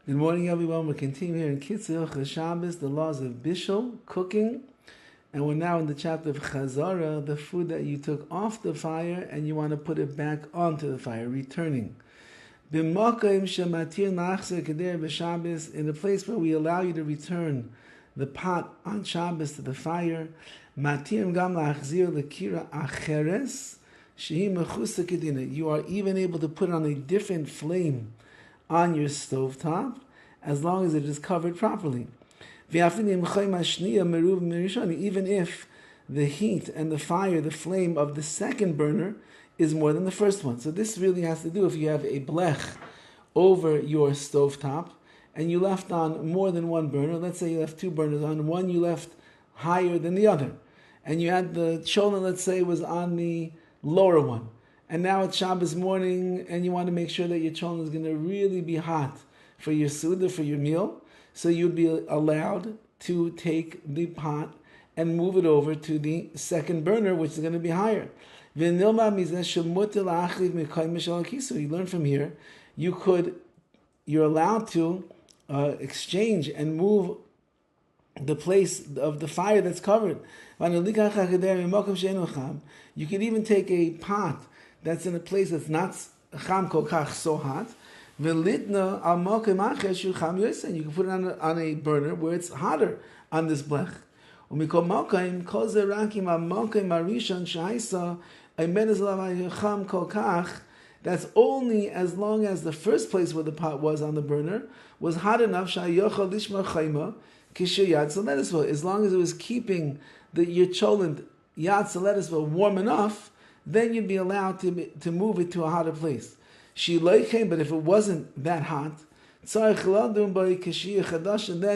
Good morning, everyone. We're continuing here in KITZUR, HILCHOS, SHABBOS, the laws of bishul, cooking, and we're now in the chapter of chazara, the food that you took off the fire and you want to put it back onto the fire, returning. In a place where we allow you to return the pot on Shabbos to the fire, you are even able to put on a different flame on your stovetop, as long as it is covered properly. Even if the heat and the fire, the flame of the second burner is more than the first one. So this really has to do if you have a blech over your stovetop and you left on more than one burner. Let's say you left two burners on, one you left higher than the other. And you had the cholent, let's say, was on the lower one. And now it's Shabbos morning, and you want to make sure that your cholent is going to really be hot for your suda, for your meal. So you'd be allowed to take the pot and move it over to the second burner, which is going to be higher. You learn from here, you're allowed to exchange and move the place of the fire that's covered. You could even take a pot that's in a place that's not cham kol kach, so hot. And you can put it on a burner where it's hotter on this blech. That's only as long as the first place where the pot was on the burner was hot enough, as long as it was keeping your cholent yad saledisva warm enough, then you'd be allowed to move it to a hotter place. But if it wasn't that hot, then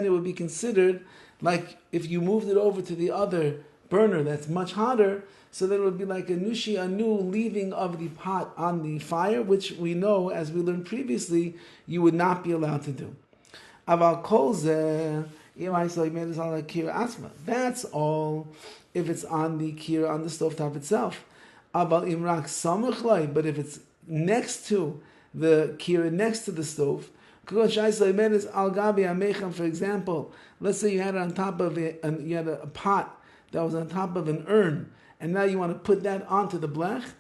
it would be considered like if you moved it over to the other burner that's much hotter, so that it would be like a new leaving of the pot on the fire, which we know, as we learned previously, you would not be allowed to do. That's all if it's on the kira, on the stovetop itself. But if it's next to the kira, next to the stove, for example, let's say you had it on top of you had a pot that was on top of an urn, and now you want to put that onto the blech.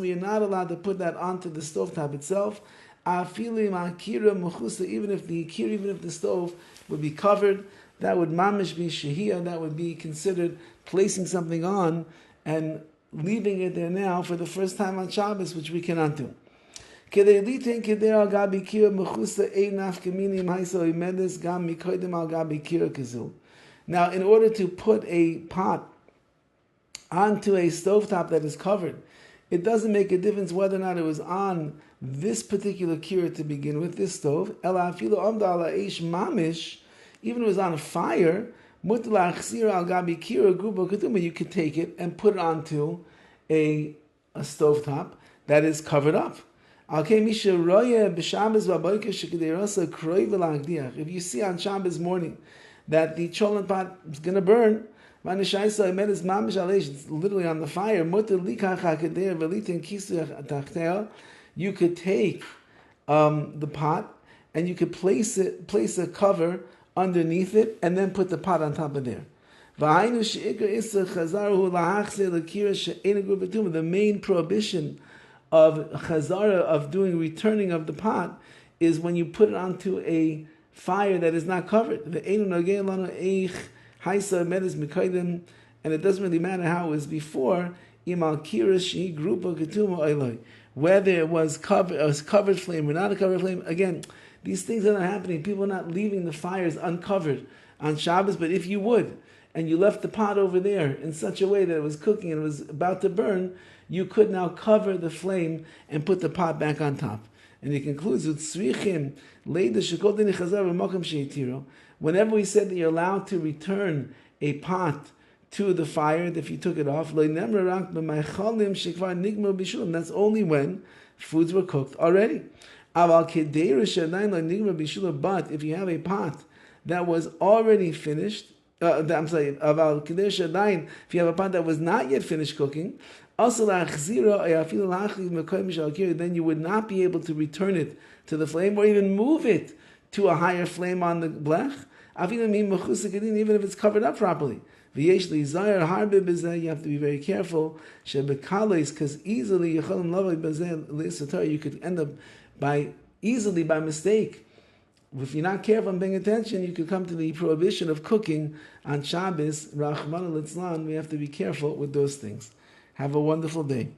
You're not allowed to put that onto the stovetop itself. Even if the stove would be covered, that would mamish be shehiyah, that would be considered placing something on and leaving it there now for the first time on Shabbos, which we cannot do. Now, in order to put a pot onto a stovetop that is covered, it doesn't make a difference whether or not it was on this particular kira to begin with, this stove. Even if it was on a fire, you could take it and put it onto a stovetop that is covered up. If you see on Shabbos morning that the cholent pot is going to burn, it's literally on the fire, you could take the pot and you could place a cover underneath it and then put the pot on top of there. The main prohibition of chazara, of doing returning of the pot, is when you put it onto a fire that is not covered. And it doesn't really matter how it was before, whether it was covered flame or not a covered flame. Again, these things are not happening. People are not leaving the fires uncovered on Shabbos, but if you would, and you left the pot over there in such a way that it was cooking and it was about to burn, you could now cover the flame and put the pot back on top. And he concludes with whenever we said that you're allowed to return a pot to the fire, if you took it off, that's only when foods were cooked already. But if you have a pot that was already finished, if you have a pot that was not yet finished cooking, then you would not be able to return it to the flame or even move it to a higher flame on the blech, even if it's covered up properly. You have to be very careful, because easily you could end up by mistake. If you're not careful and paying attention, you could come to the prohibition of cooking on Shabbos. Rahman al-Itzlan, we have to be careful with those things. Have a wonderful day.